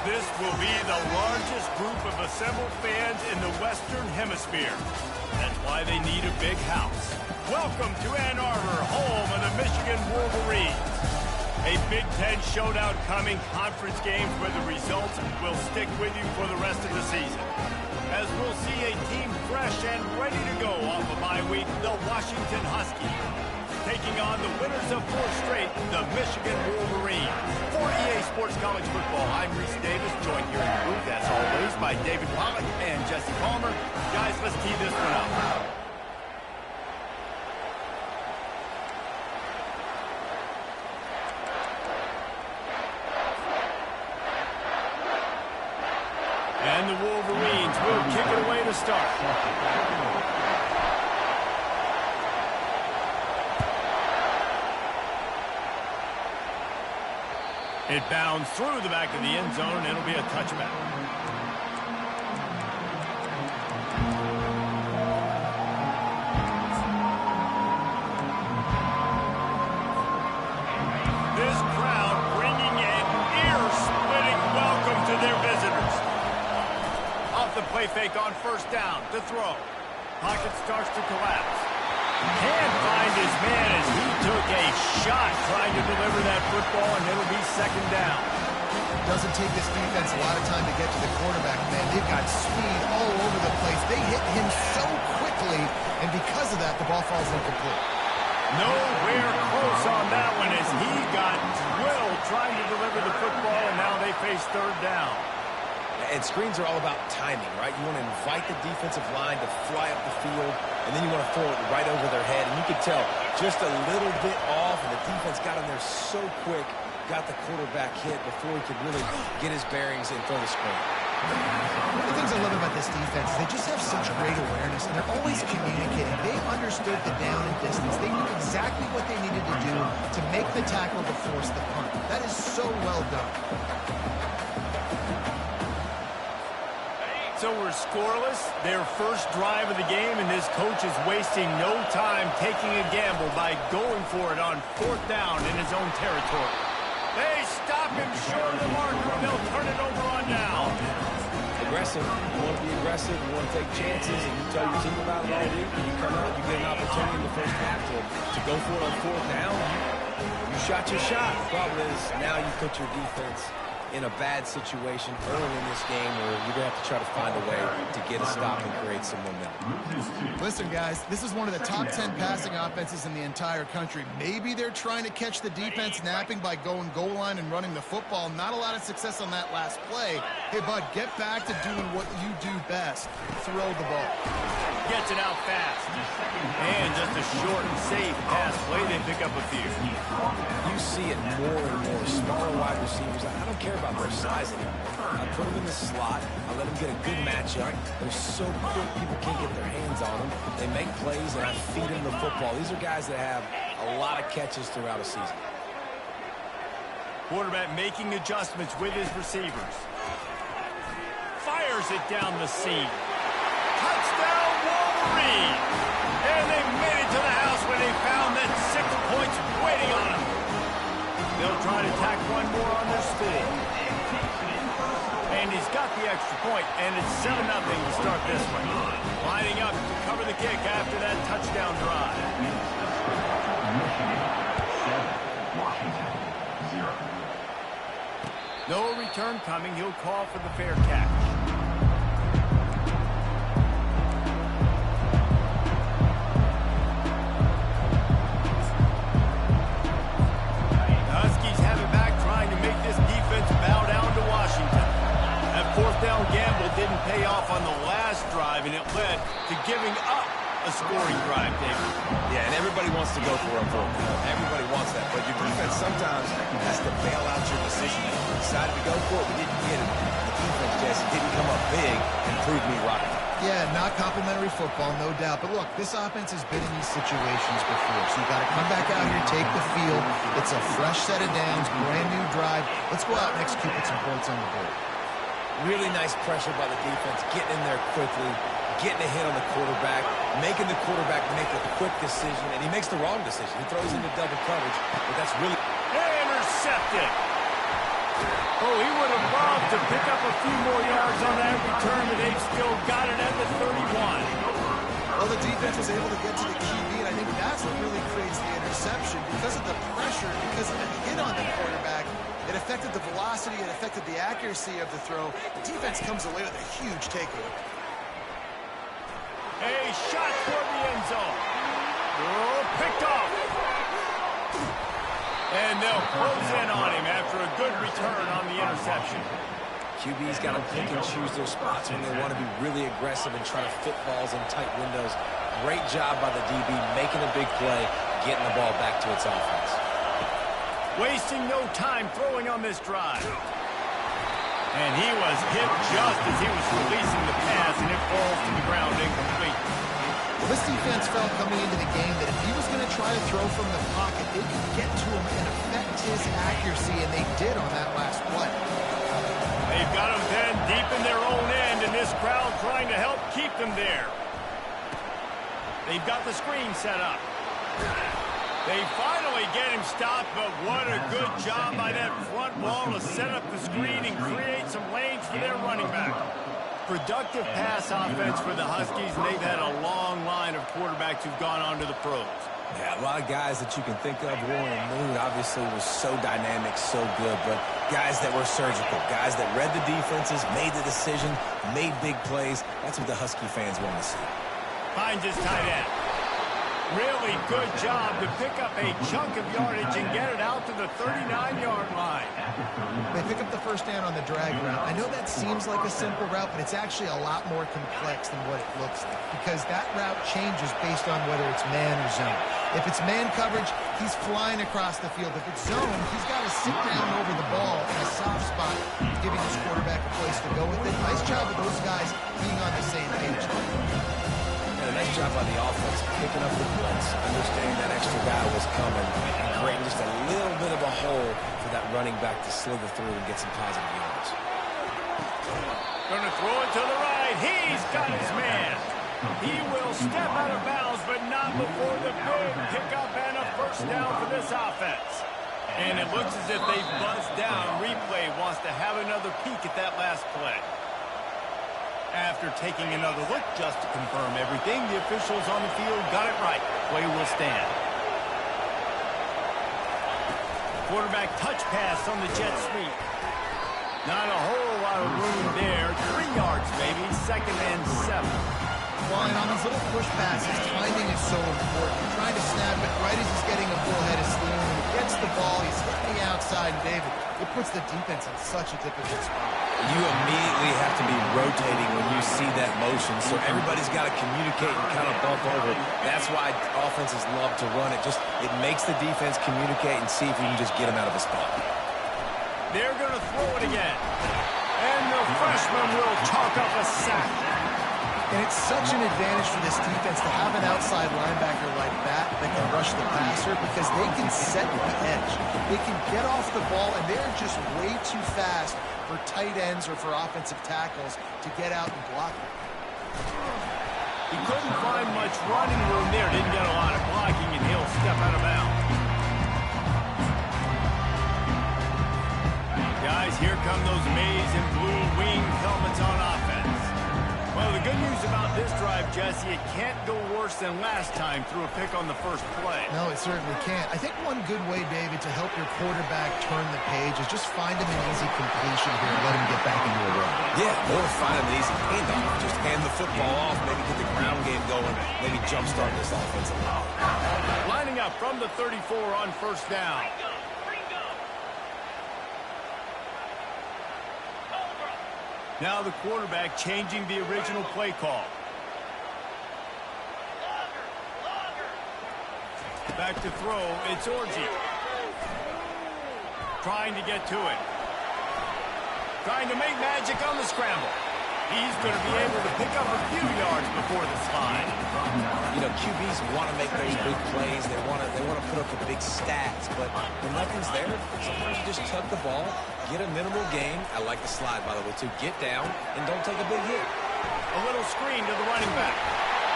This will be the largest group of assembled fans in the Western Hemisphere. That's why they need a big house. Welcome to Ann Arbor, home of the Michigan Wolverines. A Big Ten showdown coming, conference games where the results will stick with you for the rest of the season. As we'll see a team fresh and ready to go off a bye week, the Washington Huskies. Taking on the winners of 4 straight, the Michigan Wolverines. For EA Sports College Football, I'm Reese Davis, joined here in the booth, as always, by David Pollock and Jesse Palmer. Guys, let's tee this one up. And the Wolverines will kick it away to start. It bounds through the back of the end zone, and it'll be a touchback. This crowd bringing an ear-splitting welcome to their visitors. Off the play fake on first down to throw. Pocket starts to collapse. Can't find his man as he took a shot trying to deliver that football, and it'll be second down. Doesn't take this defense a lot of time to get to the quarterback, man. They've got speed all over the place. They hit him so quickly, and because of that, the ball falls incomplete. Nowhere close on that one as he got drilled trying to deliver the football, and now they face third down. And screens are all about timing, right? You want to invite the defensive line to fly up the field, and then you want to throw it right over their head. And you can tell just a little bit off, and the defense got in there so quick, got the quarterback hit before he could really get his bearings and throw the screen. One of the things I love about this defense is they just have such great awareness, and they're always communicating. They understood the down and distance. They knew exactly what they needed to do to make the tackle to force the punt. That is so well done. So we're scoreless, their first drive of the game, and this coach is wasting no time taking a gamble by going for it on fourth down in his own territory. They stop him short of the marker, and they'll turn it over on down. Aggressive. You want to be aggressive, you want to take chances, and you tell your team about it all week, and you come out, you get an opportunity in the first half to go for it on fourth down. You shot your shot. The problem is now you put your defense in a bad situation early in this game where you're going to have to try to find a way to get a stop and create some momentum. Listen, guys, this is one of the top 10 passing offenses in the entire country. Maybe they're trying to catch the defense napping by going goal line and running the football. Not a lot of success on that last play. Hey, bud, get back to doing what you do best. Throw the ball. Gets it out fast. And just a short and safe pass play. They pick up a few. You see it more and more. Smaller wide receivers. I don't care about their size anymore. I put them in the slot. I let them get a good matchup. They're so quick, people can't get their hands on them. They make plays, and I feed them the football. These are guys that have a lot of catches throughout a season. Quarterback making adjustments with his receivers. Fires it down the seam. Touchdown, Wolverine! And they made it to the house when they found that 6 points waiting on them. They'll try to tack one more on their speed. And he's got the extra point, and it's 7-0 to start this one. Lining up to cover the kick after that touchdown drive. Washington, 0. No return coming. He'll call for the fair catch. Didn't pay off on the last drive, and it led to giving up a scoring drive, David. Yeah, and everybody wants to go for it. Everybody wants that, but your defense sometimes has to bail out your decision. You decided to go for it, we didn't get it. The defense, Jesse, didn't come up big and prove me right. Yeah, not complimentary football, no doubt. But look, this offense has been in these situations before, so you got to come back out here, take the field. It's a fresh set of downs, brand new drive. Let's go out and execute with some points on the board. Really nice pressure by the defense, getting in there quickly, getting a hit on the quarterback, making the quarterback make a quick decision, and he makes the wrong decision. He throws into double coverage, but that's really... Intercepted. Oh, he would have loved to pick up a few more yards on that return, but they've still got it at the 31. Well, the defense was able to get to the QB, and I think that's what really creates the interception. Because of the pressure, because of the hit on the quarterback, it affected the velocity, it affected the accuracy of the throw. The defense comes away with a huge takeaway. A shot toward the end zone. Oh, picked off. And they'll close in on him after a good return on the interception. QB's got to pick and choose their spots when they want to be really aggressive and try to fit balls in tight windows. Great job by the DB making a big play, getting the ball back to its offense. Wasting no time throwing on this drive. And he was hit just as he was releasing the pass, and it falls to the ground incomplete. Well, this defense felt coming into the game that if he was going to try to throw from the pocket, they could get to him and affect his accuracy, and they did on that last play. They've got him then deep in their own end, and this crowd trying to help keep them there. They've got the screen set up. They finally get him stopped, but what a good job by that front wall to set up the screen and create some lanes for their running back. Productive pass offense for the Huskies, and they've had a long line of quarterbacks who've gone on to the pros. Yeah, a lot of guys that you can think of. Warren Moon obviously was so dynamic, so good, but guys that were surgical, guys that read the defenses, made the decision, made big plays. That's what the Husky fans want to see. Finds his tight end. Really good job to pick up a chunk of yardage and get it out to the 39-yard line. They pick up the first down on the drag route. I know that seems like a simple route, but it's actually a lot more complex than what it looks like, because that route changes based on whether it's man or zone. If it's man coverage, he's flying across the field. If it's zone, he's got to sit down over the ball in a soft spot, giving his quarterback a place to go with it. Nice job of those guys being on the same page. A nice job by the offense, picking up the blitz, understanding that extra guy was coming, and creating just a little bit of a hole for that running back to slither through and get some positive yards. Going to throw it to the right. He's got his man. He will step out of bounds, but not before the big pickup and a first down for this offense. And it looks as if they buzzed down. Replay wants to have another peek at that last play. After taking another look just to confirm everything, the officials on the field got it right. Play will stand. Quarterback touch pass on the jet sweep. Not a whole lot of room there. 3 yards maybe, 2nd and 7. Well, and on these little push passes, timing is so important. You're trying to snap it right as he's getting a full head of steam. When he gets the ball, he's hitting the outside, and David, it puts the defense in such a difficult spot. You immediately have to be rotating when you see that motion, so everybody's got to communicate and kind of bump over. That's why offenses love to run it. It makes the defense communicate and see if you can just get them out of a spot. They're going to throw it again. And the freshman will chalk up a sack. And it's such an advantage for this defense to have an outside linebacker like that can rush the passer, because they can set the edge. They can get off the ball, and they're just way too fast for tight ends or for offensive tackles to get out and block it. He couldn't find much running room there. Didn't get a lot of blocking, and he'll step out of bounds. Guys, here come those maize and blue winged helmets on offense. Well, the good news about this drive, Jesse, it can't go worse than last time through a pick on the first play. No, it certainly can't. I think one good way, David, to help your quarterback turn the page is just find him an easy completion here and let him get back into a run. Yeah, or find him an easy handoff. Just hand the football off, maybe get the ground game going, maybe jumpstart this offensive line. Lining up from the 34 on first down. Now the quarterback changing the original play call. Back to throw, it's Orji. Trying to get to it. Trying to make magic on the scramble. He's going to be able to pick up a few yards before the slide. You know, QBs want to make those big plays. They want to put up the big stats, but when nothing's there, sometimes you just tuck the ball, get a minimal gain. I like the slide, by the way, too. Get down and don't take a big hit. A little screen to the running back.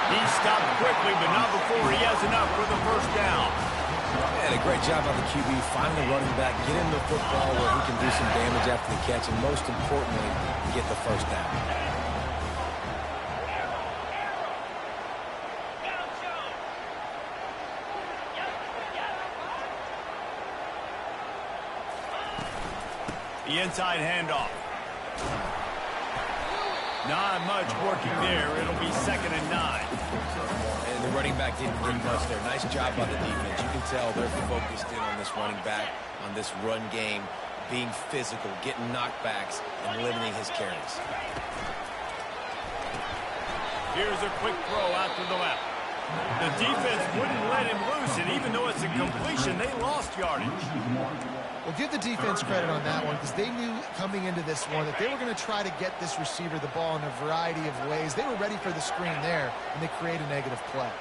He stopped quickly, but not before he has enough for the first down. And a great job by the QB, finding the running back, get him the football where he can do some damage after the catch, and most importantly, get the first down. The inside handoff. Not much working there. It'll be 2nd and 9. And the running back didn't get much there. Nice job by the defense. You can tell they're focused in on this running back, on this run game, being physical, getting knockbacks, and limiting his carries. Here's a quick throw out to the left. The defense wouldn't let him loose, and even though it's a completion, they lost yardage. Well, give the defense credit on that one because they knew coming into this one that they were going to try to get this receiver the ball in a variety of ways. They were ready for the screen there, and they create a negative play.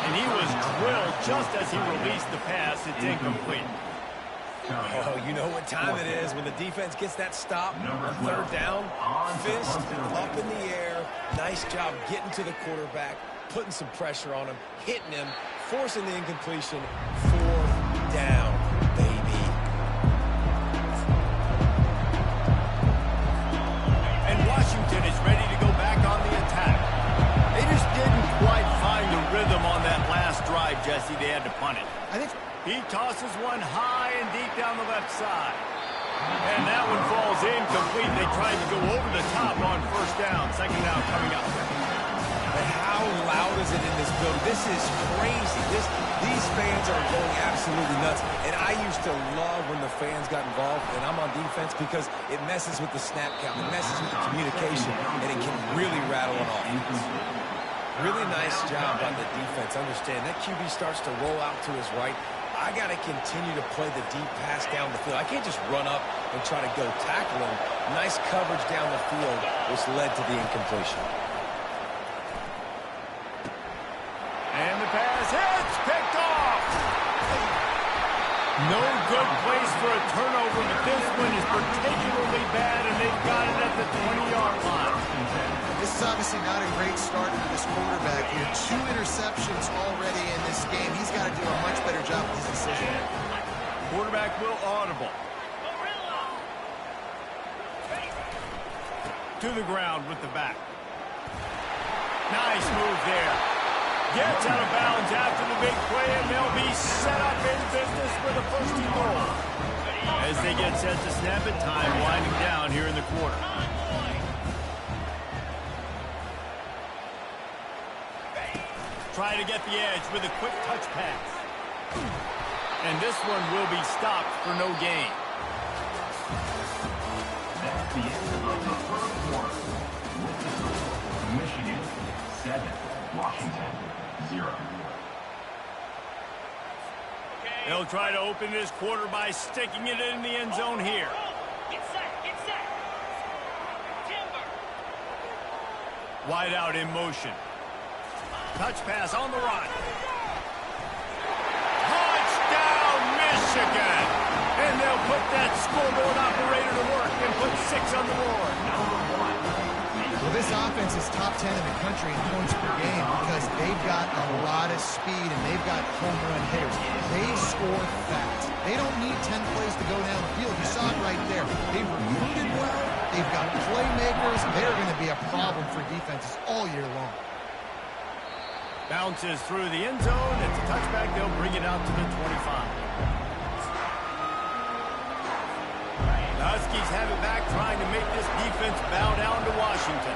And he was drilled just as he released the pass. It's incomplete. Oh, you know what time it is when the defense gets that stop on 3rd down. Fist up in the air. Nice job getting to the quarterback, putting some pressure on him, hitting him, forcing the incompletion. 4th down, baby. And Washington is ready to go back on the attack. They just didn't quite find the rhythm on that last drive, Jesse. They had to punt it. I think he tosses one high and deep down the left side. And that one falls incomplete. They tried to go over the top on 1st down. 2nd down coming up. But how loud is it in this building? This is crazy. These fans are going absolutely nuts. And I used to love when the fans got involved, and I'm on defense, because it messes with the snap count. It messes with the communication, and it can really rattle an offense. Really nice job by the defense. Understand, that QB starts to roll out to his right. I got to continue to play the deep pass down the field. I can't just run up and try to go tackle him. Nice coverage down the field, which led to the incompletion. And the pass hits, picked off. No good place for a turnover, but this one is particularly bad, and they've got it at the 20-yard line. this is obviously not a great start for this quarterback here. 2 interceptions already in this game. He's got to do a much better job with his decision. Quarterback will audible. To the ground with the back. Nice move there. Gets out of bounds after the big play, and they'll be set up in business for the 1st and goal. As they get set to snap it, time winding down here in the quarter. Try to get the edge with a quick touch pass. And this one will be stopped for no gain. That's the end of the first quarter. Michigan 7, Washington 0. They'll try to open this quarter by sticking it in the end zone here. Get set, get set. Timber. Wide out in motion. Touch pass on the run. Touchdown, Michigan! And they'll put that scoreboard operator to work and put 6 on the board. Well, this offense is top 10 in the country in points per game because they've got a lot of speed and they've got home run hitters. They score fast. They don't need 10 plays to go down the field. You saw it right there. They've recruited well. They've got playmakers. They're going to be a problem for defenses all year long. Bounces through the end zone. It's a touchback. They'll bring it out to the 25. The Huskies have it back, trying to make this defense bow down to Washington.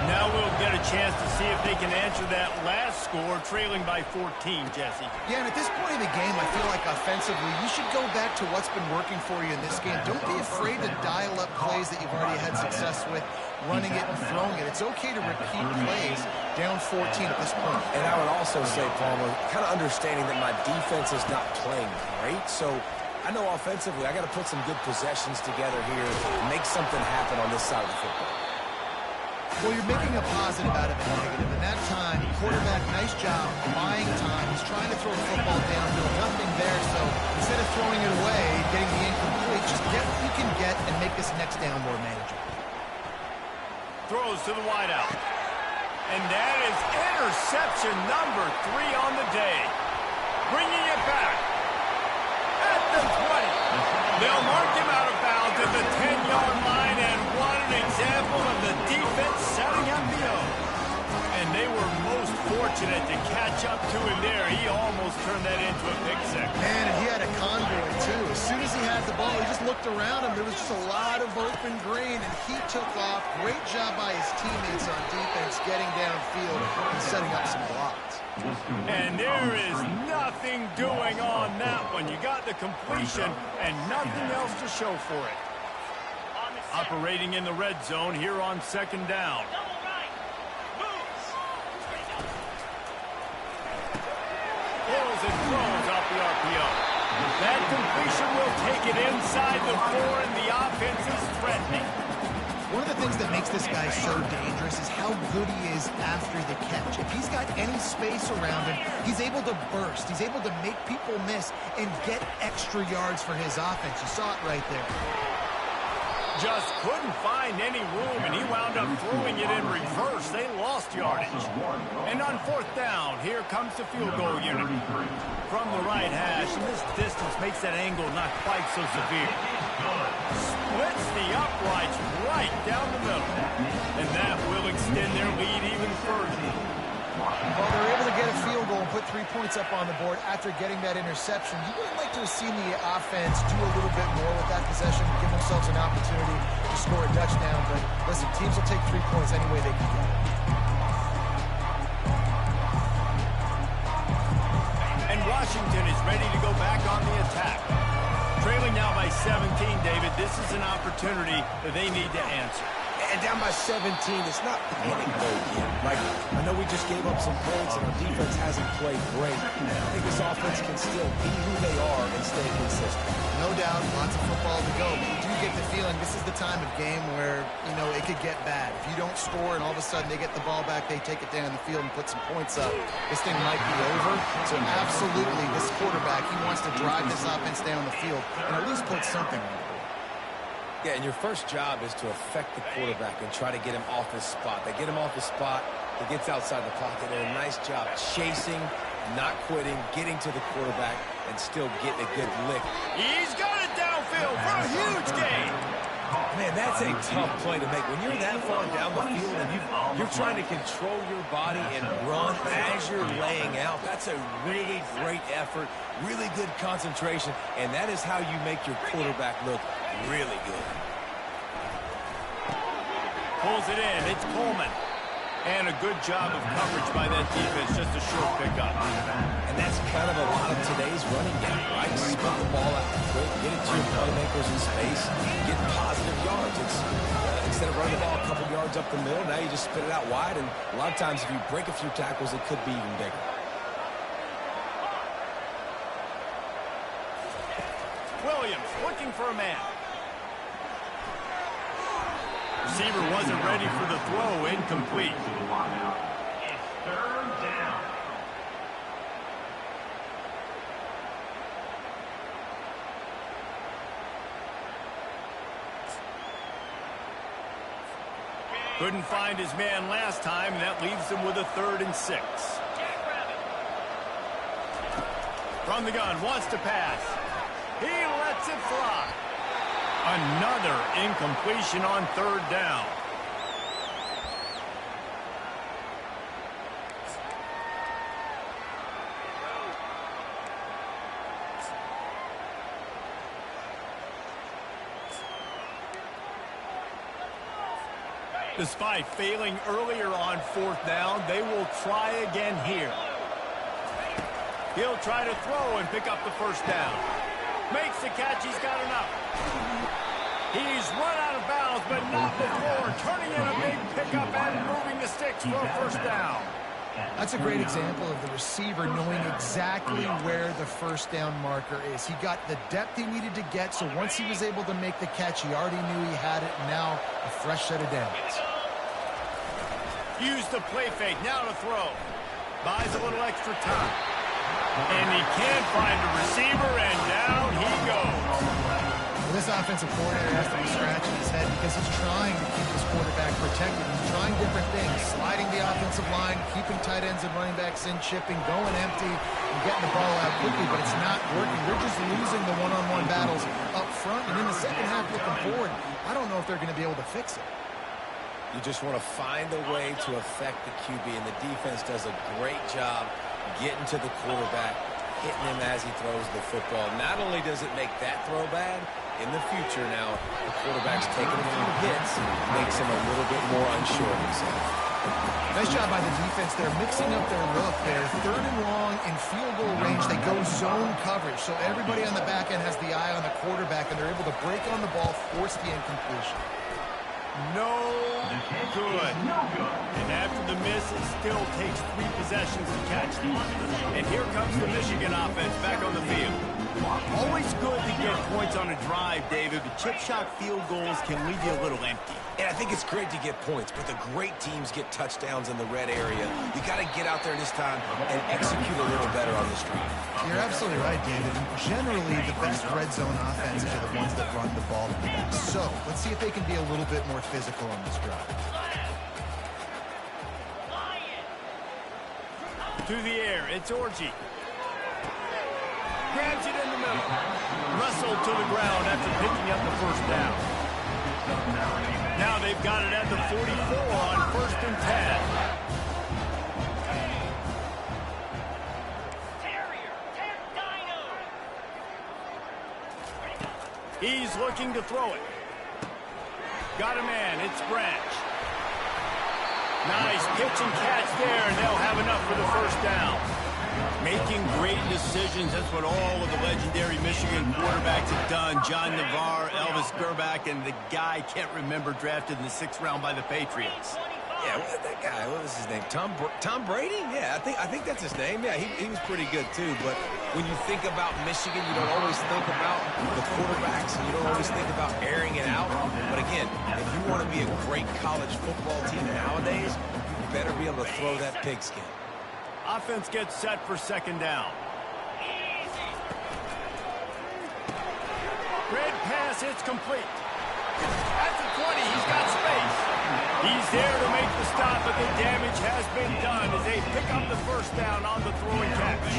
Now we'll get a chance to see if they can answer that last score, trailing by 14, Jesse. Yeah, and at this point in the game, I feel like offensively, you should go back to what's been working for you in this game. Don't be afraid to dial up plays that you've already had success with, running it and throwing it. It's okay to repeat plays down 14 at this point. And I would also say, Palmer, kind of understanding that my defense is not playing great, so I know offensively I got to put some good possessions together here and make something happen on this side of the football. Well, you're making a positive out of a negative. In that time, quarterback, nice job, buying time. He's trying to throw the football downfield. Nothing there, so instead of throwing it away, getting the incomplete, just get what you can get and make this next down more manageable. Throws to the wideout. And that is interception number 3 on the day. Bringing it back at the 20. They'll mark him out of bounds at the 10-yard line, and what an example of the defense setting up the O. And they were most fortunate to catch up to him there. He almost turned that into a pick six. Man, and he had a convoy, too. As soon as he had the ball, he just looked around him. There was just a lot of open green, and he took off. Great job by his teammates on defense, getting downfield and setting up some blocks. And there is nothing doing on that one. You got the completion and nothing else to show for it. Operating in the red zone here on second down. Pulls and throws off the RPO. That completion will take it inside the 4, and the offense is threatening. One of the things that makes this guy so dangerous is how good he is after the catch. If he's got any space around him, he's able to burst. He's able to make people miss and get extra yards for his offense. You saw it right there. Just couldn't find any room, and he wound up throwing it in reverse. They lost yardage. And on fourth down, here comes the field goal unit. From the right hash, and this distance makes that angle not quite so severe. Splits the uprights right down the middle. And that will extend their lead even further. Well, they're able to get a field goal and put 3 points up on the board after getting that interception. You would have liked to have seen the offense do a little bit more with that possession, give themselves an opportunity to score a touchdown. But listen, teams will take 3 points any way they can get it. And Washington is ready to go back on the attack. Trailing now by 17, David. This is an opportunity that they need to answer. And down by 17, it's not panic mode yet. Like, I know we just gave up some points and our defense hasn't played great. I think this offense can still be who they are and stay consistent. No doubt, lots of football to go. But you do get the feeling this is the time of game where, you know, it could get bad. If you don't score and all of a sudden they get the ball back, they take it down the field and put some points up, this thing might be over. So absolutely, this quarterback, he wants to drive this offense down the field and at least put something on it. Yeah, and your first job is to affect the quarterback and try to get him off his spot. They get him off his spot, he gets outside the pocket, and a nice job chasing, not quitting, getting to the quarterback, and still getting a good lick. He's got it downfield for a huge gain. Man, that's a tough play to make. When you're that far down the field and you're trying to control your body and run as you're laying out, that's a really great effort, really good concentration, and that is how you make your quarterback look really good. Pulls it in. It's Coleman. And a good job of coverage by that defense. Just a short pickup. And that's kind of a lot of today's running game, right? Spread the ball out quick, get it to your playmakers in space, get positive yards. It's instead of running the ball a couple yards up the middle, now you just spit it out wide. And a lot of times if you break a few tackles, it could be even bigger. Williams looking for a man. Receiver wasn't ready for the throw. Incomplete. It's third down. Couldn't find his man last time, and that leaves him with a 3rd and 6. From the gun, wants to pass. He lets it fly. Another incompletion on 3rd down. Despite failing earlier on 4th down, they will try again here. He'll try to throw and pick up the 1st down. Makes the catch. He's got enough. He's run out of bounds, but not before turning in a big pickup and moving the sticks for a 1st down. That's a great example of the receiver knowing exactly where the 1st down marker is. He got the depth he needed to get, so once he was able to make the catch, he already knew he had it, and now a fresh set of downs. Use the play fake. Now to throw. Buys a little extra time. And he can't find a receiver, and down he goes. Well, this offensive coordinator has to be scratching his head because he's trying to keep his quarterback protected. He's trying to different things. Sliding the offensive line, keeping tight ends and running backs in, chipping, going empty, and getting the ball out quickly, but it's not working. They're just losing the one-on-one battles up front, and in the second half looking forward, I don't know if they're going to be able to fix it. You just want to find a way to affect the QB, and the defense does a great job getting to the quarterback, hitting him as he throws the football. Not only does it make that throw bad, in the future now, the quarterback's taking a few hits, makes him a little bit more unsure of himself. Nice job by the defense. They're mixing up their look. They're third and long in field goal range. They go zone coverage, so everybody on the back end has the eye on the quarterback, and they're able to break on the ball, force the incompletion. No good. And after the miss, it still takes 3 possessions to catch them. And here comes the Michigan offense back on the field. Always good to get points on a drive, David, but chip shot field goals can leave you a little empty. And I think it's great to get points, but the great teams get touchdowns in the red area. You got to get out there this time and execute a little better on the street. You're absolutely right, David. Generally, the best red zone offenses are the ones that run the ball to the back. So, let's see if they can be a little bit more physical on this drive. To the air, it's Orji. Grabs it in the middle. Wrestled to the ground after picking up the first down. Now they've got it at the 44 on 1st and 10. He's looking to throw it. Got a man. It's Branch. Nice pitch and catch there, and they'll have enough for the first down. Making great decisions. That's what all of the legendary Michigan quarterbacks have done. John Navarre, Elvis Gerbach, and the guy, can't remember, drafted in the 6th round by the Patriots. Yeah, that guy, what was his name? Tom Brady? Yeah, I think that's his name. Yeah, he was pretty good too. But when you think about Michigan, you don't always think about the quarterbacks. You don't always think about airing it out. But again, if you want to be a great college football team nowadays, you better be able to throw that pigskin. Offense gets set for 2nd down. Red pass hits complete. At the 20, he's got space. He's there to make the stop, but the damage has been done as they pick up the first down on the throw and catch.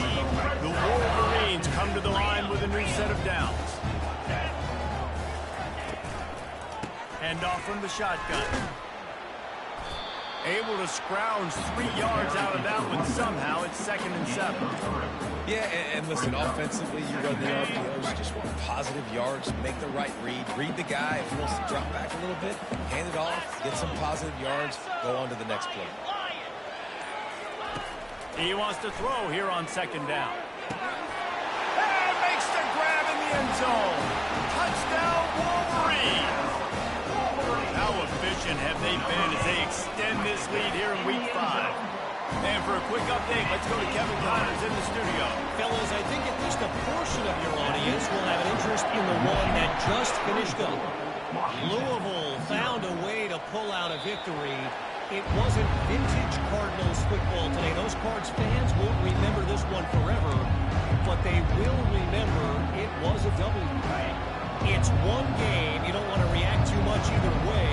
The Wolverines come to the line with a new set of downs. Hand off from the shotgun. Able to scrounge 3 yards out of that one somehow. It's 2nd and 7. Yeah, and listen, offensively, you run the RPOs, just want positive yards, make the right read the guy. If he wants to drop back a little bit, hand it off, get some positive yards, go on to the next play. He wants to throw here on 2nd down. And makes the grab in the end zone. Touchdown, Wolverines. How efficient have they been as they extend this lead here in Week 5? And for a quick update, let's go to Kevin Connors in the studio. Fellas, I think at least a portion of your audience will have an interest in the one that just finished up. Louisville found a way to pull out a victory. It wasn't vintage Cardinals football today. Those Cards fans won't remember this one forever, but they will remember it was a W. It's one game. You don't want to react too much either way.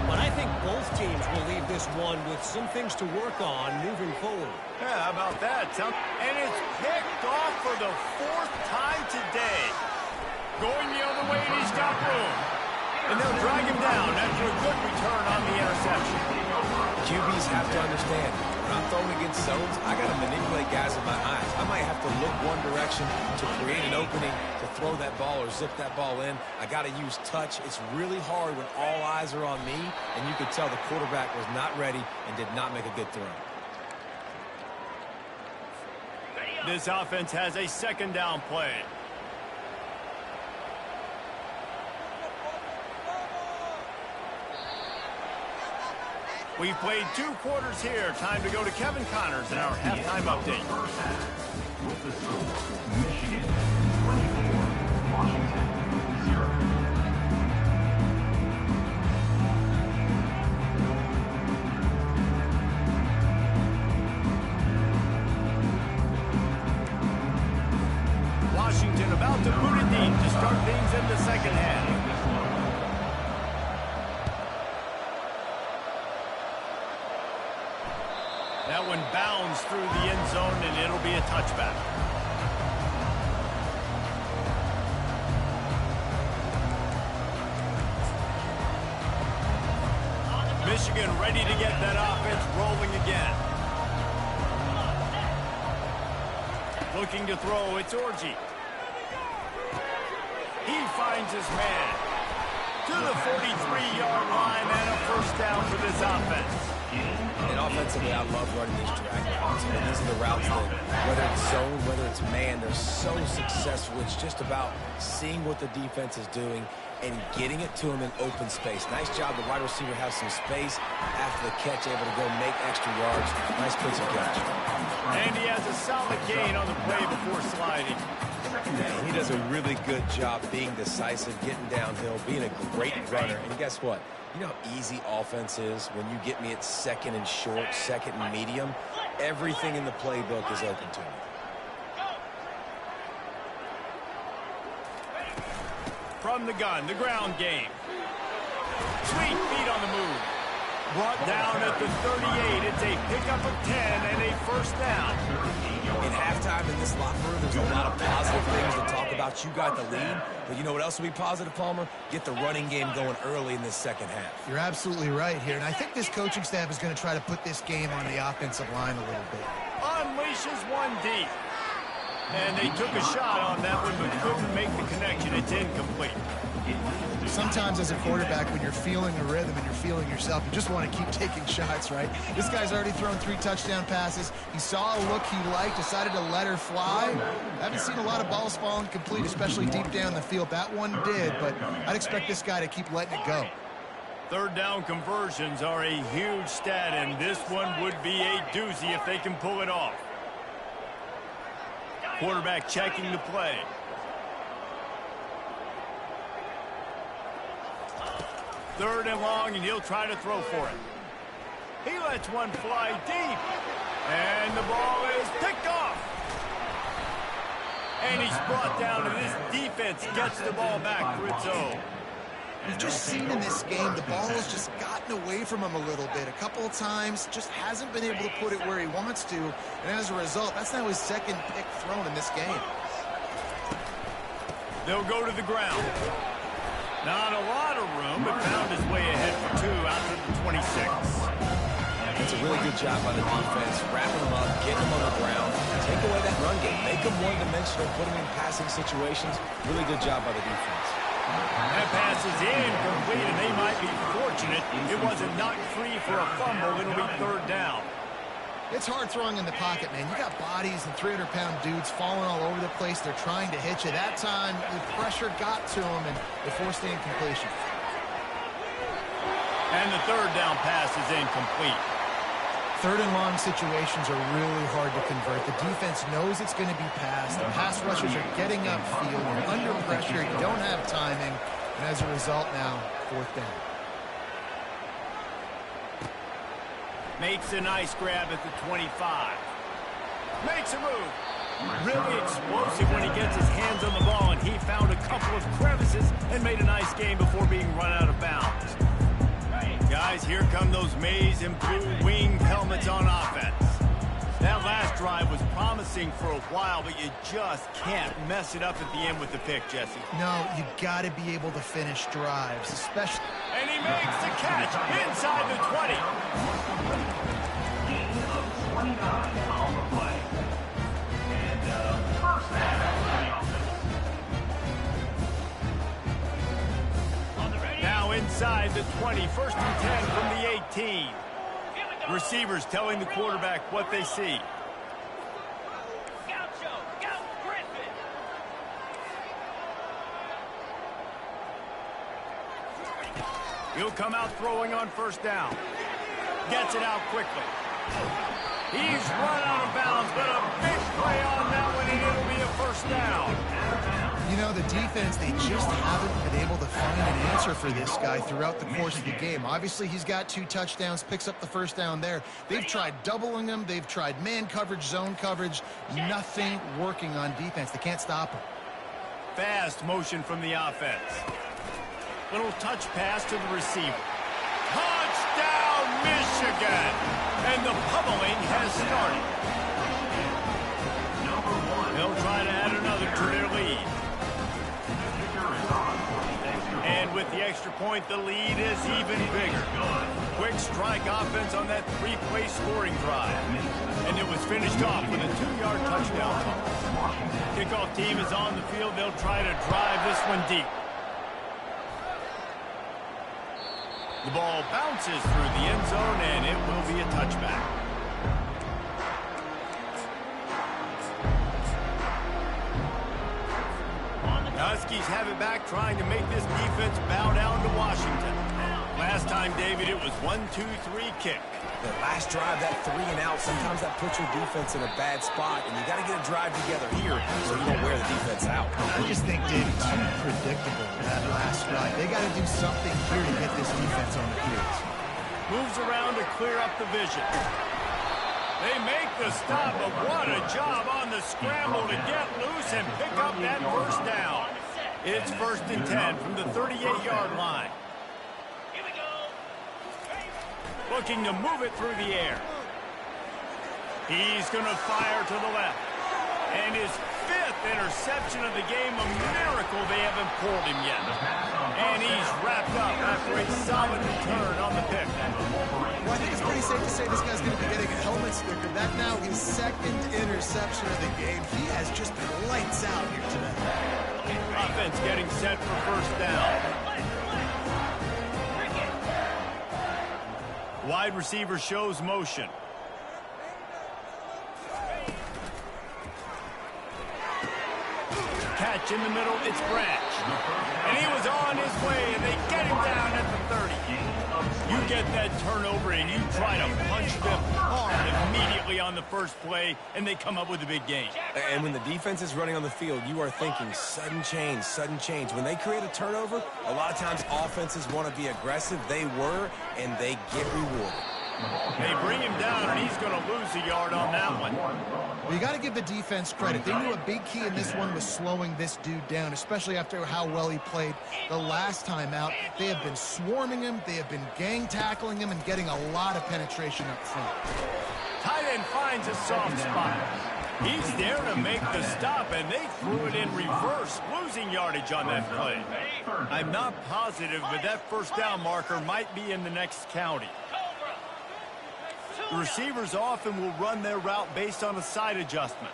But I think both teams will leave this one with some things to work on moving forward. Yeah, how about that? And it's picked off for the 4th time today. Going the other way, and he's got room. And they'll drag him down after a good return on the interception. QBs have to understand, when I'm throwing against zones, I got to manipulate guys with my eyes. I might have to look one direction to create an opening to throw that ball or zip that ball in. I got to use touch. It's really hard when all eyes are on me, and you could tell the quarterback was not ready and did not make a good throw. This offense has a 2nd down play. We've played 2 quarters here. Time to go to Kevin Connors in our halftime update. With the score, Michigan 24, Washington 0. Washington about to boot it deep to start things in the 2nd half. That one bounds through the end zone, and it'll be a touchback. Michigan ready to get that offense rolling again. Looking to throw, it's Orji. He finds his man to the 43-yard line and a first down for this offense. And offensively, I love running these drag routes. I mean, these are the routes that, whether it's zone, whether it's man, they're so successful. It's just about seeing what the defense is doing and getting it to him in open space. Nice job. The wide receiver has some space after the catch, able to go make extra yards. Nice pitch and catch. And he has a solid gain on the play before sliding. Yeah, he does a really good job being decisive, getting downhill, being a great runner. And guess what? You know how easy offense is when you get me at second and short, second and medium? Everything in the playbook is open to me. From the gun, the ground game. Sweet feet on the move. Brought down at the 38. It's a pickup of 10 and a first down. In halftime in this locker room, there's a lot of positive things to talk about. You got the lead, but you know what else will be positive, Palmer? Get the running game going early in this second half. You're absolutely right here, and I think this coaching staff is going to try to put this game on the offensive line a little bit. Unleashes one deep. And they took a shot on that one, but couldn't make the connection. It's incomplete. Sometimes as a quarterback, when you're feeling a rhythm and you're feeling yourself, you just want to keep taking shots, right? This guy's already thrown 3 touchdown passes. He saw a look he liked, decided to let her fly. I haven't seen a lot of balls falling complete, especially deep down the field. That one did, but I'd expect this guy to keep letting it go. Third down conversions are a huge stat, and this one would be a doozy if they can pull it off. Quarterback checking the play. Third and long, and he'll try to throw for it. He lets one fly deep. And the ball is picked off. And he's brought down, and this defense gets the ball back for its own. We've just seen in this game the ball has just gotten away from him a little bit. A couple of times, just hasn't been able to put it where he wants to. And as a result, that's now his second pick thrown in this game. They'll go to the ground. Not a lot of room, but found his way ahead for 2 out to the 26. It's a really good job by the defense, wrapping them up, getting them on the ground, take away that run game, make them one-dimensional, put them in passing situations. Really good job by the defense. That pass is incomplete, and they might be fortunate it wasn't knocked free for a fumble. It'll be third down. It's hard throwing in the pocket, man. You got bodies and 300-pound dudes falling all over the place. They're trying to hit you. That time, the pressure got to them, and they forced the incompletion. And the third down pass is incomplete. Third and long situations are really hard to convert. The defense knows it's going to be passed. The pass rushers are getting upfield. You're under pressure. You don't have timing. And as a result now, fourth down. Makes a nice grab at the 25. Makes a move. Really explosive when he gets his hands on the ball, and he found a couple of crevices and made a nice game before being run out of bounds. Guys, here come those maize and blue winged helmets on offense. That last drive was promising for a while, but you just can't mess it up at the end with the pick, Jesse. No, you got to be able to finish drives, especially. And he makes the catch inside the 20. Gain of 29 on the play. And first down for the offense. Now inside the 20, first and 10 from the 18. Receivers telling the quarterback what they see. He'll come out throwing on first down. Gets it out quickly. He's run out of bounds, but a big play on that one, and it'll be a first down. You know, the defense, they just haven't been able to find an answer for this guy throughout the course of the game. Obviously, he's got 2 touchdowns, picks up the first down there. They've tried doubling him. They've tried man coverage, zone coverage. Nothing working on defense. They can't stop him. Fast motion from the offense. Little touch pass to the receiver. Touchdown, Michigan. And the pummeling has started. They'll try to add another to their lead. And with the extra point, the lead is even bigger. Quick strike offense on that three-play scoring drive. And it was finished off with a 2-yard touchdown toss. Kickoff team is on the field. They'll try to drive this one deep. The ball bounces through the end zone, and it will be a touchback. The Huskies have it back, trying to make this defense bow down to Washington. Last time, David, it was 1-2-3 kick. The last drive, that 3 and out, sometimes that puts your defense in a bad spot, and you got to get a drive together here so you don't wear the defense out. I just think, David, too predictable that last drive. They got to do something here to get this defense on the field. Moves around to clear up the vision. They make the stop, but what a job on the scramble to get loose and pick up that first down. It's 1st and 10 from the 38-yard line. Here we go. Looking to move it through the air. He's going to fire to the left. And his 5th interception of the game, a miracle they haven't pulled him yet. And he's wrapped up after a solid return on the pick. Well, I think it's pretty safe to say this guy's going to be getting a helmet sticker. That now his 2nd interception of the game. He has just been lights out here today. Offense getting set for first down. Wide receiver shows motion. Catch in the middle, it's Branch. And he was on his way, and they get him down at the 30. You get that turnover, and you try to punch them hard immediately on the first play, and they come up with a big gain. And when the defense is running on the field, you are thinking sudden change, sudden change. When they create a turnover, a lot of times offenses want to be aggressive. They were, and they get rewarded. They bring him down, and he's going to lose a yard on that one. Well, you got to give the defense credit. They knew a big key in this one was slowing this dude down, especially after how well he played the last time out. They have been swarming him. They have been gang tackling him and getting a lot of penetration up front. Tight end finds a soft spot. He's there to make the stop, and they threw it in reverse, losing yardage on that play. I'm not positive, but that first down marker might be in the next county. The receivers often will run their route based on a side adjustment.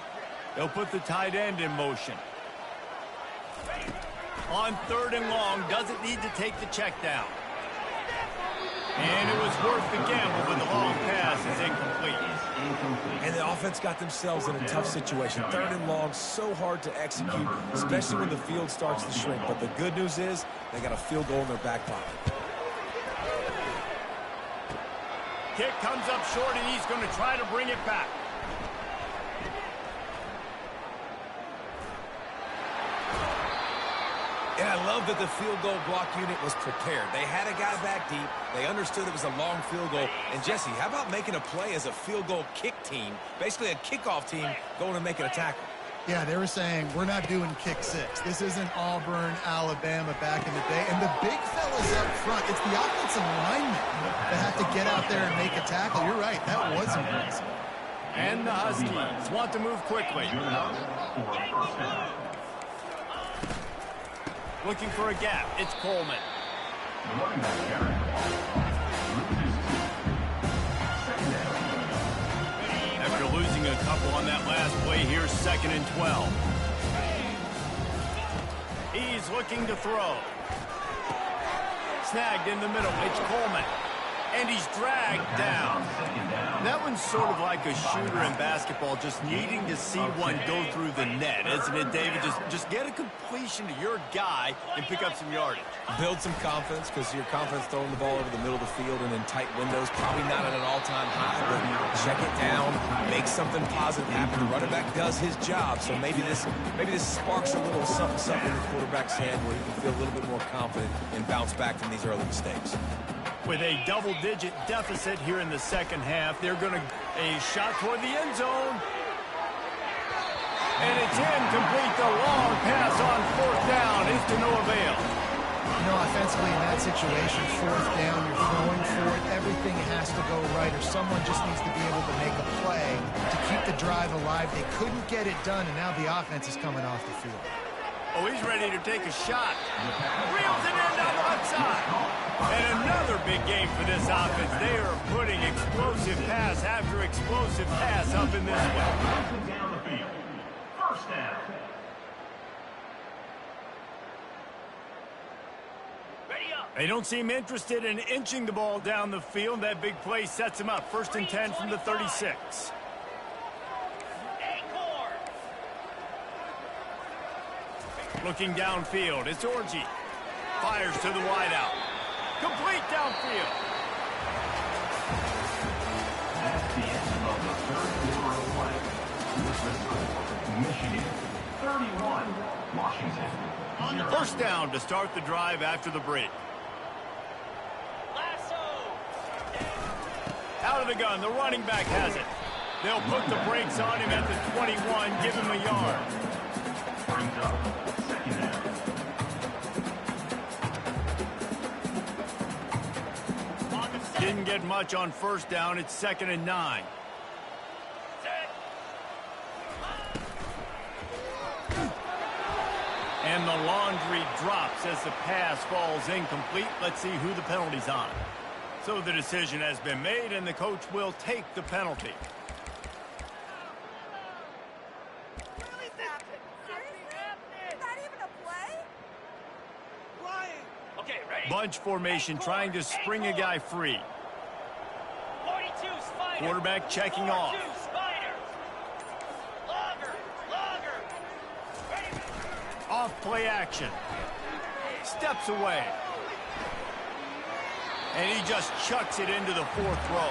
They'll put the tight end in motion. On 3rd and long, doesn't need to take the check down. And it was worth the gamble, but the long pass is incomplete. And the offense got themselves in a tough situation. 3rd and long, so hard to execute, especially when the field starts to shrink. But the good news is they got a field goal in their back pocket. Kick comes up short, and he's going to try to bring it back. And I love that the field goal block unit was prepared. They had a guy back deep. They understood it was a long field goal. And, Jesse, how about making a play as a field goal kick team, basically a kickoff team going and making a tackle? Yeah, they were saying, we're not doing kick 6. This isn't Auburn, Alabama back in the day. And the big fellas up front, it's the offensive linemen that have to get out there and make a tackle. You're right, that was impressive. And the Huskies want to move quickly. Looking for a gap, it's Coleman. After losing a couple on that last play, here's 2nd and 12. He's looking to throw. Snagged in the middle, it's Coleman. And he's dragged down. That one's sort of like a shooter in basketball, just needing to see one go through the net, isn't it, David? Just get a completion to your guy and pick up some yardage. Build some confidence, because your confidence throwing the ball over the middle of the field and in tight windows, probably not at an all-time high, but check it down, make something positive happen. The running back does his job, so maybe this sparks a little something in the quarterback's head where he can feel a little bit more confident and bounce back from these early mistakes. With a double-digit deficit here in the second half, they're going to a shot toward the end zone. And it's incomplete. The long pass on 4th down is to no avail. You know, offensively in that situation, fourth down, you're throwing for it. Everything has to go right, or someone just needs to be able to make a play to keep the drive alive. They couldn't get it done, and now the offense is coming off the field. Oh, he's ready to take a shot. Reels it in down the left side. And another big game for this offense. They are putting explosive pass after explosive pass up in this one. Down the field. First down. They don't seem interested in inching the ball down the field. That big play sets them up. 1st and 10 from the 36. Looking downfield, it's Orgy. Fires to the wideout. Complete downfield. That's the end of the third quarter of play. With the score, Michigan 31, Washington 0. First down to start the drive after the break. Out of the gun, the running back has it. They'll put the brakes on him at the 21, give him a yard. Brings up second down. Didn't get much on first down. It's 2nd and 9. And the laundry drops as the pass falls incomplete. Let's see who the penalty's on. So the decision has been made, and the coach will take the penalty. Really happened? Seriously? Is that even a play? Okay, ready? Bunch formation trying to spring a guy free. 42 Spider. Quarterback checking off. 42 Spider. Longer. Ready? Off play action. Steps away. And he just chucks it into the 4th row.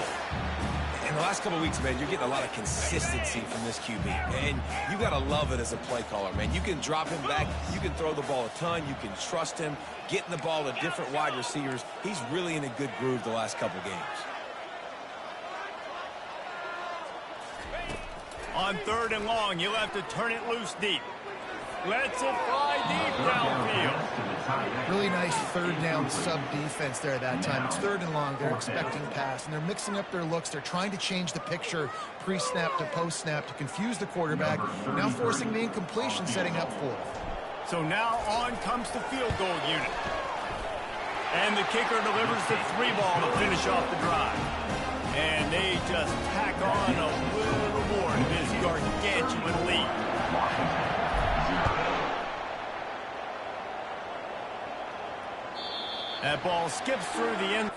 In the last couple of weeks, man, you're getting a lot of consistency from this QB. And you got to love it as a play caller, man. You can drop him back. You can throw the ball a ton. You can trust him. Getting the ball to different wide receivers. He's really in a good groove the last couple games. On 3rd and long, you'll have to turn it loose deep. Lets it fly deep downfield. Really nice 3rd down sub-defense there that time. It's 3rd and long. They're expecting pass, and they're mixing up their looks. They're trying to change the picture pre-snap to post-snap to confuse the quarterback, now forcing the incompletion, setting up 4th. So now on comes the field goal unit. And the kicker delivers the 3 ball to finish off the drive. And they just tack on a little more to this gargantuan lead. That ball skips through the end.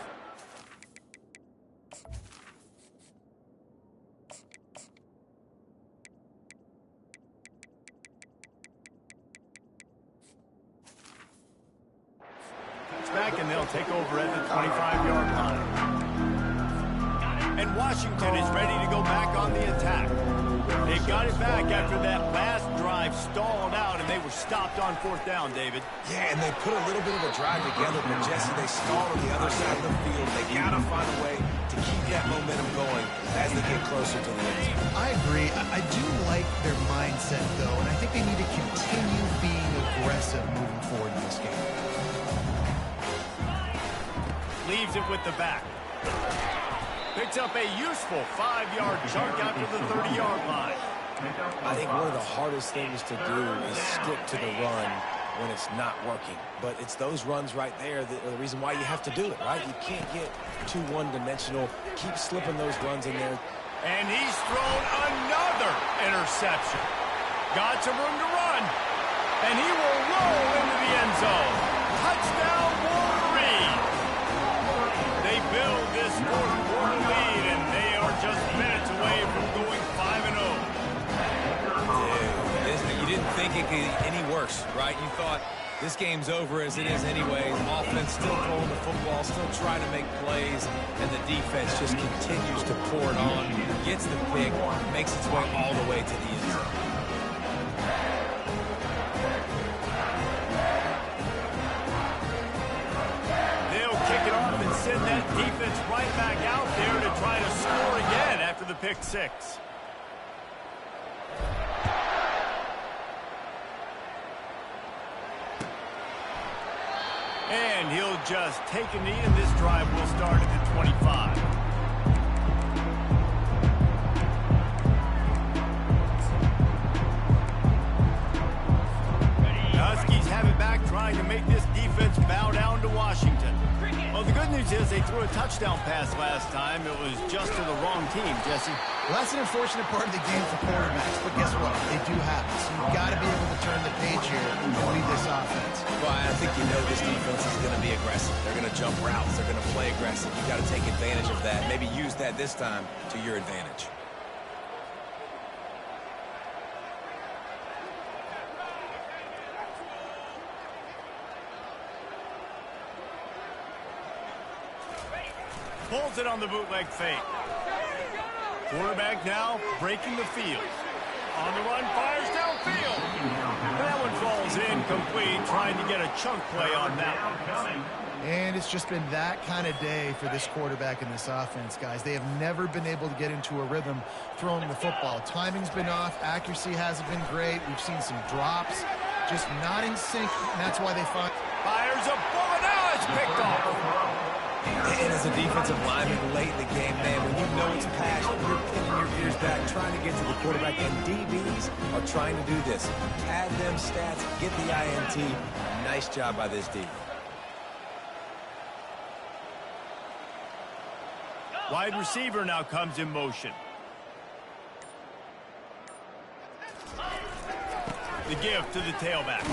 It's back, and they'll take over at the 25-yard line. And Washington is ready to go back on the attack. They got it back after that last drive stalled out, and they were stopped on 4th down, David. Yeah, and they put a little bit of a drive together, but Jesse, they stalled on the other side of the field. They got to find a way to keep that momentum going as they get closer to the end zone. I agree. I do like their mindset, though, and I think they need to continue being aggressive moving forward in this game. Leaves it with the back. Picks up a useful 5-yard chunk after the 30-yard line. I think one of the hardest things to do is stick to the run when it's not working. But it's those runs right there that are the reason why you have to do it, right? You can't get too one-dimensional. Keep slipping those runs in there. And he's thrown another interception. Got some room to run. And he will roll into the end zone. Touchdown, Wolverine. They build this 4th quarter lead, and they are just minutes away from going 5-0. You didn't think it could get any worse, right? You thought this game's over as it is anyways. Offense still throwing the football, still trying to make plays, and the defense just continues to pour it on, gets the pick, makes its way all the way to the end zone. They'll kick it off and send that defense right back out there to try to score again after the pick 6. And he'll just take a knee, and this drive will start at the 25. Huskies have it back, trying to make this defense bow down to Washington. Well, the good news is they threw a touchdown pass last time. It was just to the wrong team, Jesse. Well, that's an unfortunate part of the game for quarterbacks, but guess what? They do have it. So you've got to be able to turn the page here and lead this offense. Well, I think you know this defense is going to be aggressive. They're going to jump routes. They're going to play aggressive. You've got to take advantage of that. Maybe use that this time to your advantage. Pulls it on the bootleg fake. Quarterback now breaking the field. On the run, fires downfield. That one falls incomplete, trying to get a chunk play on that one. And it's just been that kind of day for this quarterback in this offense, guys. They have never been able to get into a rhythm throwing the football. Timing's been off. Accuracy hasn't been great. We've seen some drops. Just not in sync, and that's why they find... Fires a bullet. Now it's picked off. And as a defensive lineman late in the game, man, when you know it's passed, you're pinning your ears back, trying to get to the quarterback, and DBs are trying to do this. Add them stats, get the INT. Nice job by this D. Wide receiver now comes in motion. The give to the tailback.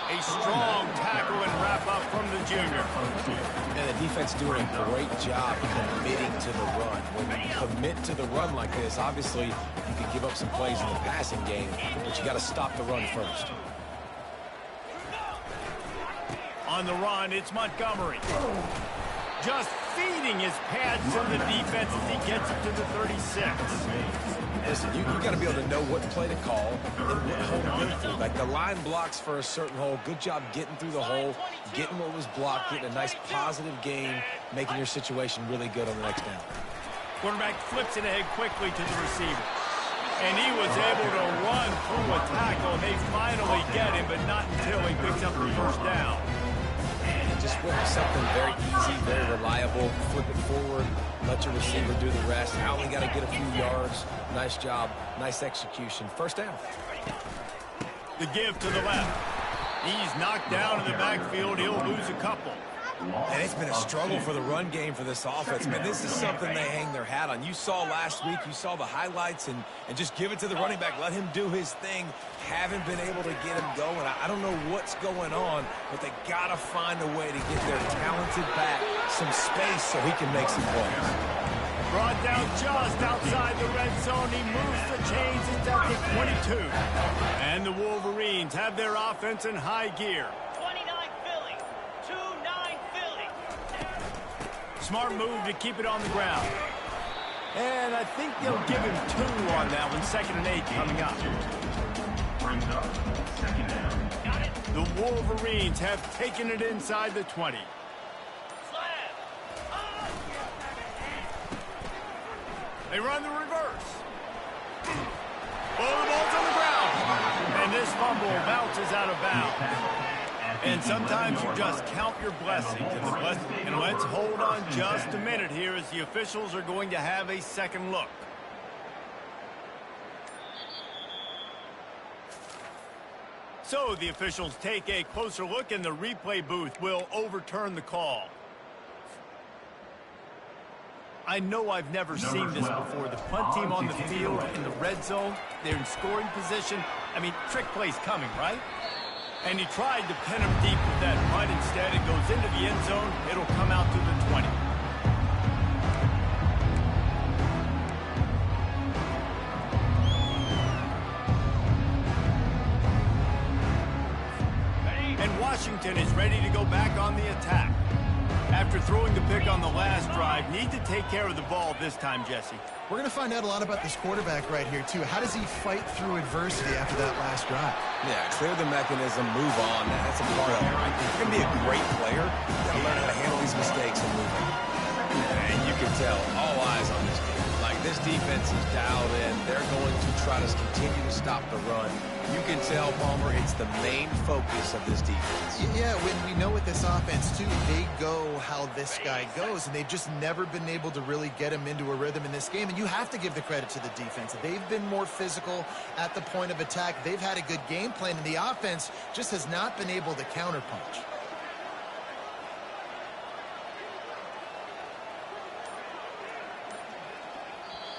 A strong tackle and wrap up from the junior. And the defense doing a great job committing to the run. When you commit to the run like this, obviously you can give up some plays in the passing game, but you got to stop the run first. On the run, it's Montgomery. Just feeding his pads to the defense as he gets it to the 36. Listen, you got to be able to know what play to call and what hole to go through. Like the line blocks for a certain hole. Good job getting through the hole, getting what was blocked, getting a nice positive gain, making your situation really good on the next down. Quarterback flips it ahead quickly to the receiver. And he was able to run through a tackle. They finally get him, but not until he picks up the first down. And just with something very easy, very reliable. Flip it forward, let your receiver do the rest. I only got to get a few yards. Nice job, nice execution. First down. The give to the left. He's knocked down in the backfield. He'll lose a couple. And it's been a struggle for the run game for this offense. Man, this is something they hang their hat on. You saw last week, you saw the highlights, and just give it to the running back. Let him do his thing. Haven't been able to get him going. I don't know what's going on, but they got to find a way to get their talented back some space so he can make some plays. Brought down just outside the red zone. He moves the chains. It's at the 22. And the Wolverines have their offense in high gear. 29 Philly. 2-9 Philly. Smart move to keep it on the ground. And I think they'll give him 2 on that one. 2nd and 8 coming up. Brings up second down. Got it. The Wolverines have taken it inside the 20. They run the reverse. Oh, the ball's on the ground. And this fumble bounces out of bounds. And sometimes you just count your blessings. And let's hold on just a minute here as the officials are going to have a second look. So the officials take a closer look, and the replay booth will overturn the call. I know I've never seen this before. The punt team on the field in the red zone. They're in scoring position. I mean, trick play's coming, right? And he tried to pin him deep with that punt. Instead, it goes into the end zone. It'll come out to the 20. And Washington is ready to go back on the attack. After throwing the pick on the last drive, need to take care of the ball this time, Jesse. We're going to find out a lot about this quarterback right here, too. How does he fight through adversity after that last drive? Yeah, clear the mechanism, move on. That's a part of it, right? You're going to be a great player. You got to learn how to handle these mistakes and move on. And you can tell, all eyes on this team. Like, this defense is dialed in. They're going to try to continue to stop the run You can tell, Palmer, it's the main focus of this defense. Yeah, when we know with this offense, too, they go how this guy goes, and they've just never been able to really get him into a rhythm in this game, and you have to give the credit to the defense. They've been more physical at the point of attack. They've had a good game plan, and the offense just has not been able to counterpunch.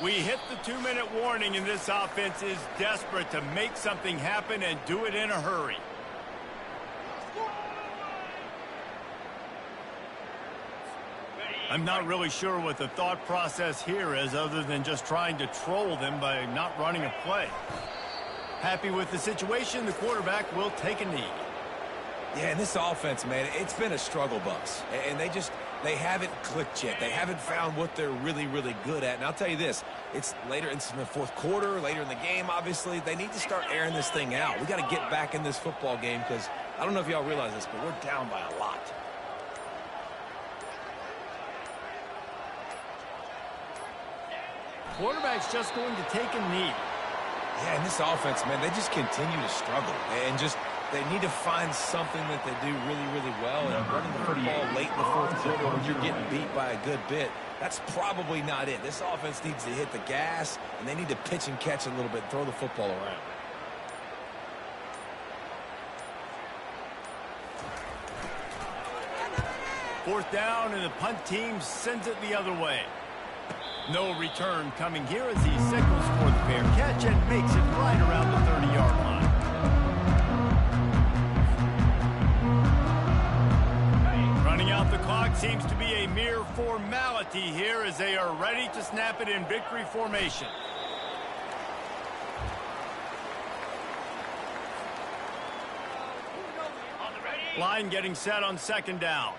We hit the 2-minute warning, and this offense is desperate to make something happen and do it in a hurry. I'm not really sure what the thought process here is other than just trying to troll them by not running a play. Happy with the situation, the quarterback will take a knee. Yeah, and this offense, man, it's been a struggle bus. And they haven't clicked yet. They haven't found what they're really, really good at. And I'll tell you this, it's later in the fourth quarter, later in the game, obviously. They need to start airing this thing out. We got to get back in this football game because I don't know if y'all realize this, but we're down by a lot. Quarterback's just going to take a knee. Yeah, and this offense, man, they just continue to struggle. And they need to find something that they do really, really well. And running the football late in the fourth quarter when you're getting beat by a good bit, that's probably not it. This offense needs to hit the gas, and they need to pitch and catch a little bit, throw the football around. Fourth down, and the punt team sends it the other way. No return coming here as he signals for the fair catch and makes it right around the 30-yard line. Running out the clock seems to be a mere formality here as they are ready to snap it in victory formation. Line getting set on second down.